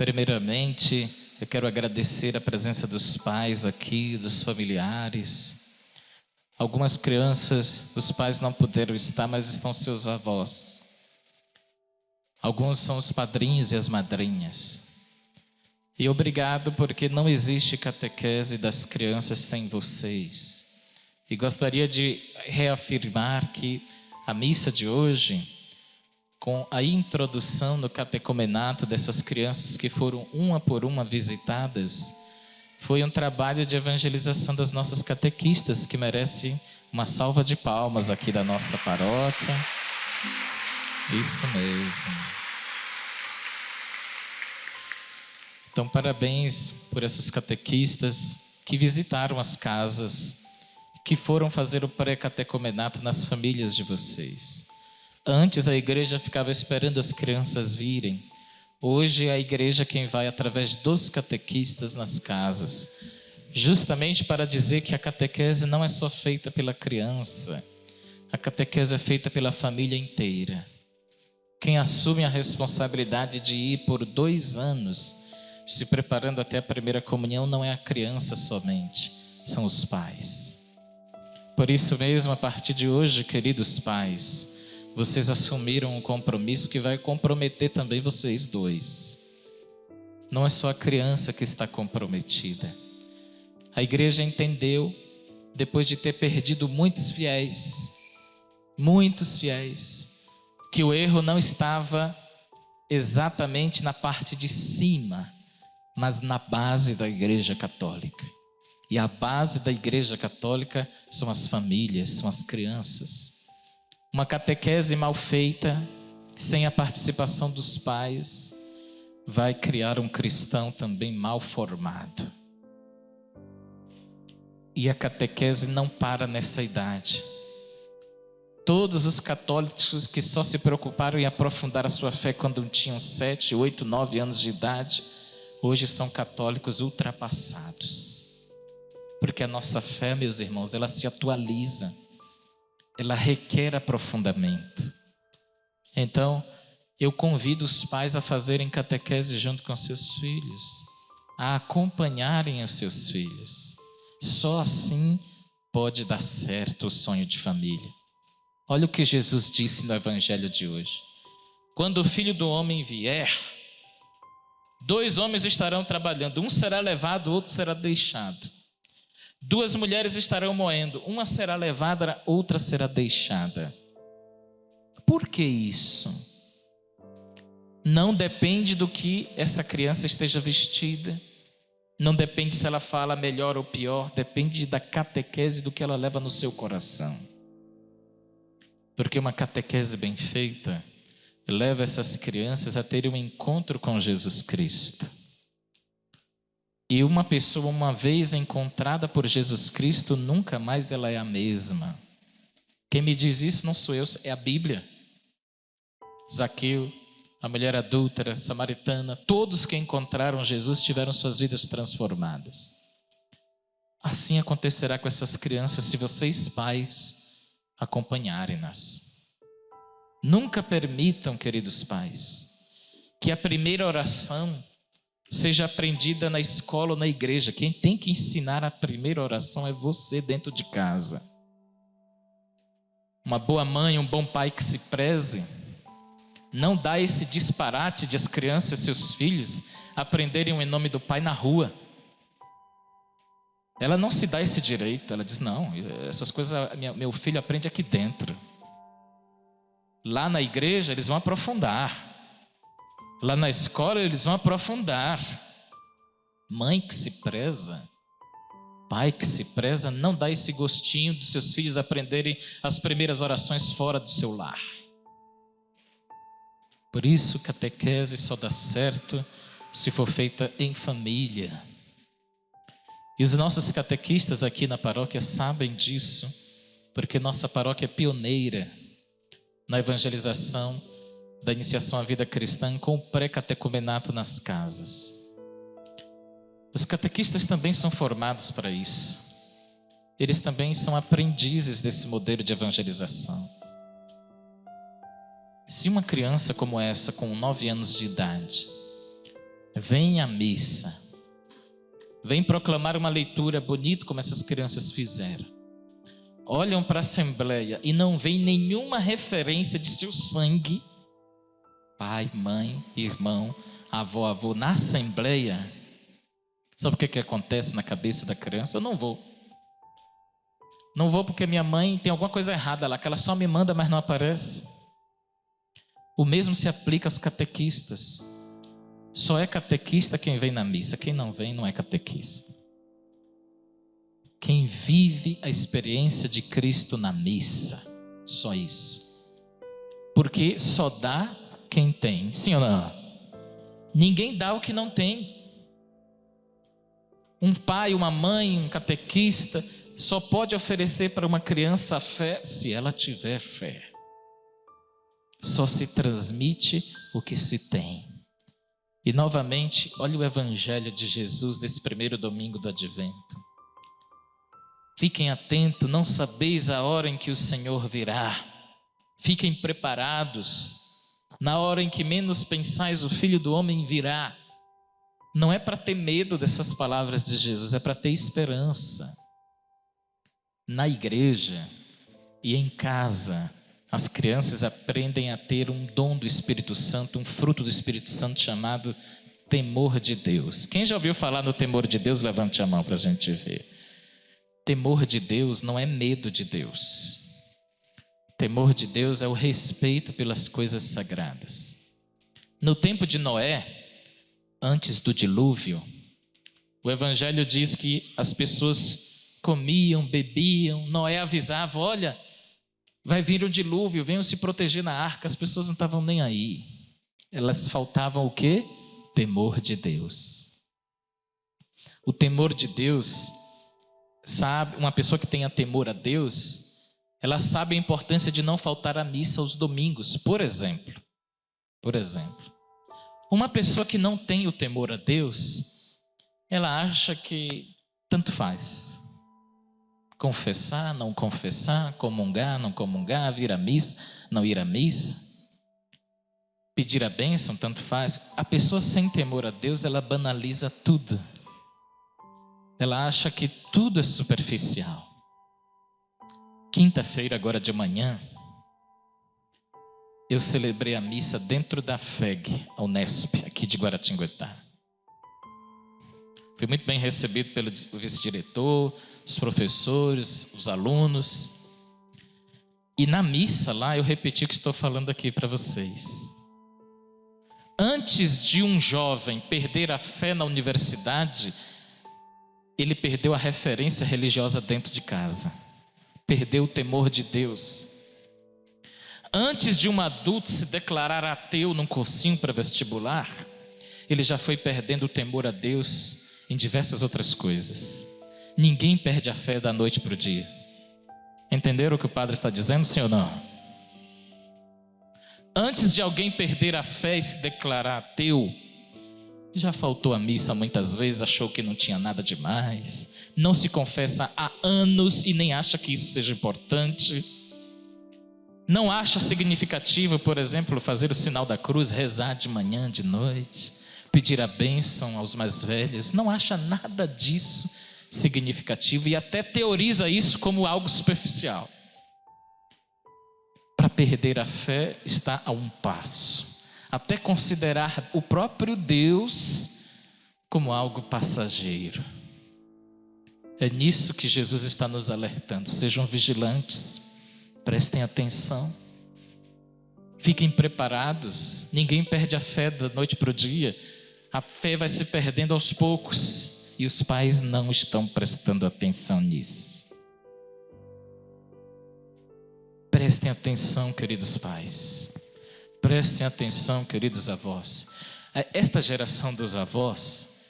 Primeiramente, eu quero agradecer a presença dos pais aqui, dos familiares. Algumas crianças, os pais não puderam estar, mas estão seus avós. Alguns são os padrinhos e as madrinhas. E obrigado, porque não existe catequese das crianças sem vocês. E gostaria de reafirmar que a missa de hoje, com a introdução no catecumenato dessas crianças que foram uma por uma visitadas, foi um trabalho de evangelização das nossas catequistas, que merece uma salva de palmas aqui da nossa paróquia. Isso mesmo. Então, parabéns por essas catequistas que visitaram as casas, que foram fazer o pré-catecumenato nas famílias de vocês. Antes a igreja ficava esperando as crianças virem. Hoje é a igreja quem vai através dos catequistas nas casas, justamente para dizer que a catequese não é só feita pela criança, a catequese é feita pela família inteira. Quem assume a responsabilidade de ir por 2 anos, se preparando até a primeira comunhão, não é a criança somente, são os pais. Por isso mesmo, a partir de hoje, queridos pais, vocês assumiram um compromisso que vai comprometer também vocês dois. Não é só a criança que está comprometida. A igreja entendeu, depois de ter perdido muitos fiéis, que o erro não estava exatamente na parte de cima, mas na base da igreja católica. E a base da igreja católica são as famílias, são as crianças. Uma catequese mal feita, sem a participação dos pais, vai criar um cristão também mal formado. E a catequese não para nessa idade. Todos os católicos que só se preocuparam em aprofundar a sua fé quando tinham 7, 8, 9 anos de idade, hoje são católicos ultrapassados. Porque a nossa fé, meus irmãos, ela se atualiza. Ela requer aprofundamento. Então, eu convido os pais a fazerem catequese junto com seus filhos, a acompanharem os seus filhos. Só assim pode dar certo o sonho de família. Olha o que Jesus disse no evangelho de hoje. Quando o Filho do Homem vier, 2 homens estarão trabalhando, um será levado, o outro será deixado. 2 mulheres estarão moendo, uma será levada, outra será deixada. Por que isso? Não depende do que essa criança esteja vestida, não depende se ela fala melhor ou pior, depende da catequese, do que ela leva no seu coração. Porque uma catequese bem feita leva essas crianças a terem um encontro com Jesus Cristo. E uma pessoa, uma vez encontrada por Jesus Cristo, nunca mais ela é a mesma. Quem me diz isso não sou eu, é a Bíblia. Zaqueu, a mulher adúltera, samaritana, todos que encontraram Jesus tiveram suas vidas transformadas. Assim acontecerá com essas crianças se vocês, pais, acompanharem-nas. Nunca permitam, queridos pais, que a primeira oração seja aprendida na escola ou na igreja. Quem tem que ensinar a primeira oração é você dentro de casa. Uma boa mãe, um bom pai que se preze, não dá esse disparate de as crianças, seus filhos, aprenderem o nome do pai na rua. Ela não se dá esse direito, ela diz, não, essas coisas meu filho aprende aqui dentro. Lá na igreja eles vão aprofundar. Lá na escola eles vão aprofundar. Mãe que se preza, pai que se preza, não dá esse gostinho dos seus filhos aprenderem as primeiras orações fora do seu lar. Por isso, catequese só dá certo se for feita em família. E os nossos catequistas aqui na paróquia sabem disso, porque nossa paróquia é pioneira na evangelização da iniciação à vida cristã com o pré-catecumenato nas casas. Os catequistas também são formados para isso. Eles também são aprendizes desse modelo de evangelização. Se uma criança como essa, com 9 anos de idade, Vem à missa. Vem proclamar uma leitura bonita como essas crianças fizeram. Olham para a assembleia e não vem nenhuma referência de seu sangue, pai, mãe, irmão, avô, na assembleia. Sabe o que acontece na cabeça da criança? Eu não vou. Não vou porque minha mãe tem alguma coisa errada lá, que ela só me manda, mas não aparece. O mesmo se aplica aos catequistas. Só é catequista quem vem na missa. Quem não vem não é catequista. Quem vive a experiência de Cristo na missa. Só isso. Porque só dá quem tem. Sim ou não? Ninguém dá o que não tem. Um pai, uma mãe, um catequista só pode oferecer para uma criança a fé se ela tiver fé. Só se transmite o que se tem. E novamente, olha o evangelho de Jesus desse primeiro domingo do Advento. Fiquem atentos, não sabeis a hora em que o Senhor virá. Fiquem preparados. Na hora em que menos pensais, o Filho do Homem virá. Não é para ter medo dessas palavras de Jesus, é para ter esperança. Na igreja e em casa, as crianças aprendem a ter um dom do Espírito Santo, um fruto do Espírito Santo chamado temor de Deus. Quem já ouviu falar no temor de Deus, levante a mão para a gente ver. Temor de Deus não é medo de Deus. Temor de Deus é o respeito pelas coisas sagradas. No tempo de Noé, antes do dilúvio, o evangelho diz que as pessoas comiam, bebiam, Noé avisava, olha, vai vir o dilúvio, venham se proteger na arca. As pessoas não estavam nem aí. Elas faltavam o quê? Temor de Deus. O temor de Deus, sabe, uma pessoa que tenha temor a Deus, ela sabe a importância de não faltar à missa aos domingos, por exemplo. Uma pessoa que não tem o temor a Deus, ela acha que tanto faz. Confessar, não confessar, comungar, não comungar, vir à missa, não ir à missa, pedir a bênção, tanto faz. A pessoa sem temor a Deus, ela banaliza tudo. Ela acha que tudo é superficial. Quinta-feira, agora de manhã, eu celebrei a missa dentro da FEG, a Unesp, aqui de Guaratinguetá. Fui muito bem recebido pelo vice-diretor, os professores, os alunos. E na missa lá, eu repeti o que estou falando aqui para vocês. Antes de um jovem perder a fé na universidade, ele perdeu a referência religiosa dentro de casa. Perdeu o temor de Deus. Antes de um adulto se declarar ateu num cursinho pré-vestibular, ele já foi perdendo o temor a Deus em diversas outras coisas. Ninguém perde a fé da noite para o dia. Entenderam o que o padre está dizendo, sim ou não? Antes de alguém perder a fé e se declarar ateu, já faltou à missa muitas vezes, achou que não tinha nada demais, não se confessa há anos e nem acha que isso seja importante, não acha significativo, por exemplo, fazer o sinal da cruz, rezar de manhã, de noite, pedir a bênção aos mais velhos, não acha nada disso significativo e até teoriza isso como algo superficial. Para perder a fé está a um passo, até considerar o próprio Deus como algo passageiro. É nisso que Jesus está nos alertando. Sejam vigilantes, prestem atenção, fiquem preparados. Ninguém perde a fé da noite para o dia. A fé vai se perdendo aos poucos e os pais não estão prestando atenção nisso. Prestem atenção, queridos pais. Prestem atenção, queridos avós. Esta geração dos avós,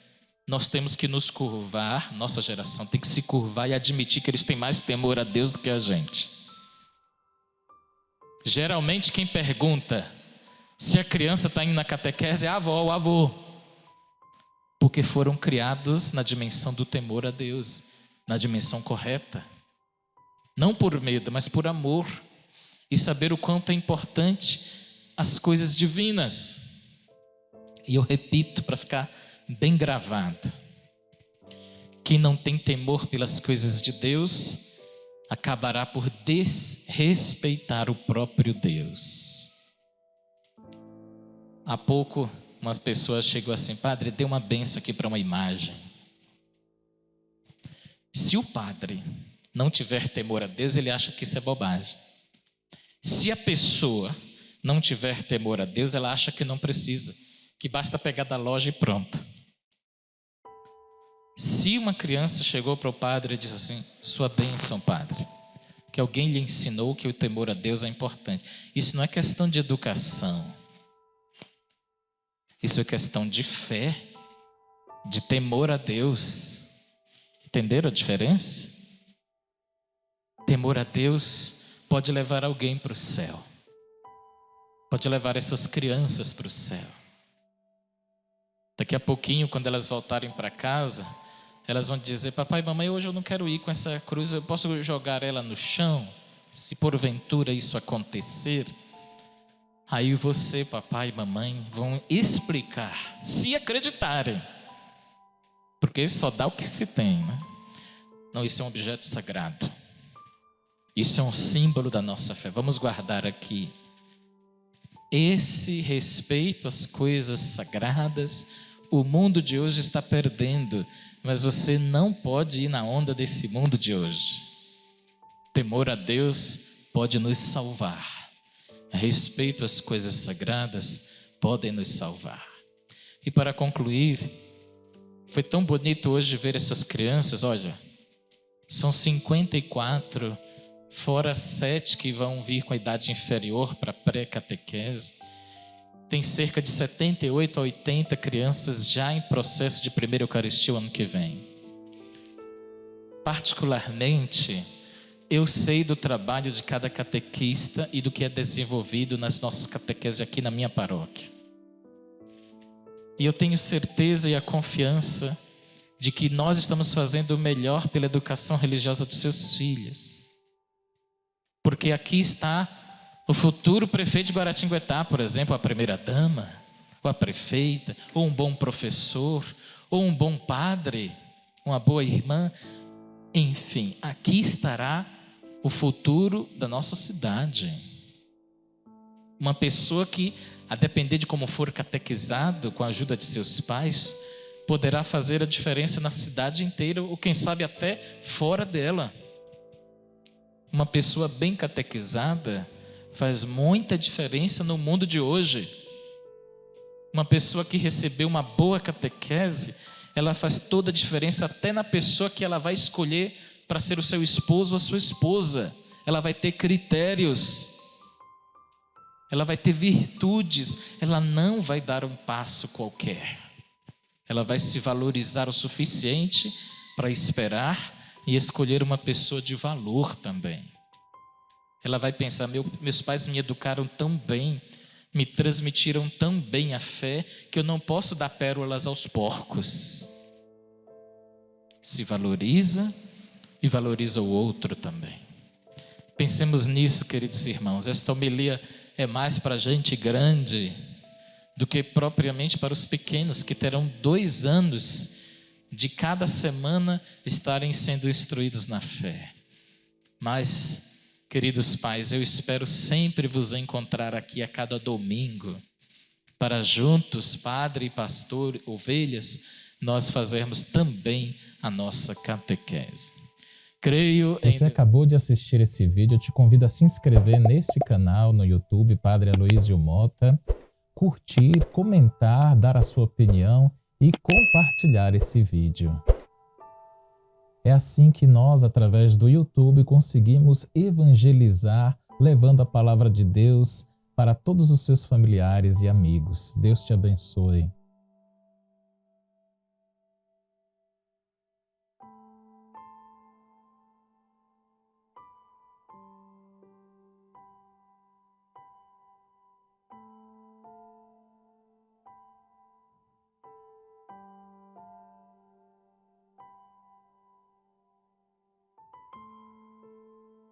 nós temos que nos curvar, nossa geração tem que se curvar e admitir que eles têm mais temor a Deus do que a gente. Geralmente quem pergunta se a criança está indo na catequese é a avó ou o avô. Porque foram criados na dimensão do temor a Deus, na dimensão correta. Não por medo, mas por amor. E saber o quanto é importante as coisas divinas. E eu repito para ficar bem gravado: quem não tem temor pelas coisas de Deus acabará por desrespeitar o próprio Deus. Há pouco, uma pessoa chegou assim: padre, dê uma benção aqui para uma imagem. Se o padre não tiver temor a Deus, ele acha que isso é bobagem. Se a pessoa não tiver temor a Deus, ela acha que não precisa, que basta pegar da loja e pronto. Se uma criança chegou para o padre e disse assim: sua bênção, padre, que alguém lhe ensinou que o temor a Deus é importante. Isso não é questão de educação. Isso é questão de fé, de temor a Deus. Entenderam a diferença? Temor a Deus pode levar alguém para o céu. Pode levar essas crianças para o céu. Daqui a pouquinho, quando elas voltarem para casa, elas vão dizer: papai e mamãe, hoje eu não quero ir com essa cruz, eu posso jogar ela no chão? Se porventura isso acontecer, aí você, papai e mamãe, vão explicar, se acreditarem, porque só dá o que se tem, né? Não, isso é um objeto sagrado, isso é um símbolo da nossa fé. Vamos guardar aqui esse respeito às coisas sagradas. O mundo de hoje está perdendo, mas você não pode ir na onda desse mundo de hoje. Temor a Deus pode nos salvar. Respeito às coisas sagradas podem nos salvar. E para concluir, foi tão bonito hoje ver essas crianças. Olha, são 54, fora 7 que vão vir com a idade inferior para pré-catequese. Tem cerca de 78 a 80 crianças já em processo de primeira Eucaristia o ano que vem. Particularmente, eu sei do trabalho de cada catequista e do que é desenvolvido nas nossas catequeses aqui na minha paróquia. E eu tenho certeza e a confiança de que nós estamos fazendo o melhor pela educação religiosa dos seus filhos. Porque aqui está o futuro prefeito de Guaratinguetá, por exemplo, a primeira-dama, ou a prefeita, ou um bom professor, ou um bom padre, uma boa irmã. Enfim, aqui estará o futuro da nossa cidade. Uma pessoa que, a depender de como for catequizado, com a ajuda de seus pais, poderá fazer a diferença na cidade inteira, ou quem sabe até fora dela. Uma pessoa bem catequizada faz muita diferença no mundo de hoje. Uma pessoa que recebeu uma boa catequese, ela faz toda a diferença até na pessoa que ela vai escolher para ser o seu esposo ou a sua esposa. Ela vai ter critérios, ela vai ter virtudes, ela não vai dar um passo qualquer. Ela vai se valorizar o suficiente para esperar e escolher uma pessoa de valor também. Ela vai pensar: meus pais me educaram tão bem, me transmitiram tão bem a fé, que eu não posso dar pérolas aos porcos. Se valoriza e valoriza o outro também. Pensemos nisso, queridos irmãos. Esta homilia é mais para gente grande do que propriamente para os pequenos, que terão 2 anos de cada semana estarem sendo instruídos na fé. Mas, queridos pais, eu espero sempre vos encontrar aqui a cada domingo, para juntos, padre, pastor, ovelhas, nós fazermos também a nossa catequese. Você acabou de assistir esse vídeo, eu te convido a se inscrever nesse canal no YouTube, Padre Aloísio Mota, curtir, comentar, dar a sua opinião e compartilhar esse vídeo. É assim que nós, através do YouTube, conseguimos evangelizar, levando a palavra de Deus para todos os seus familiares e amigos. Deus te abençoe.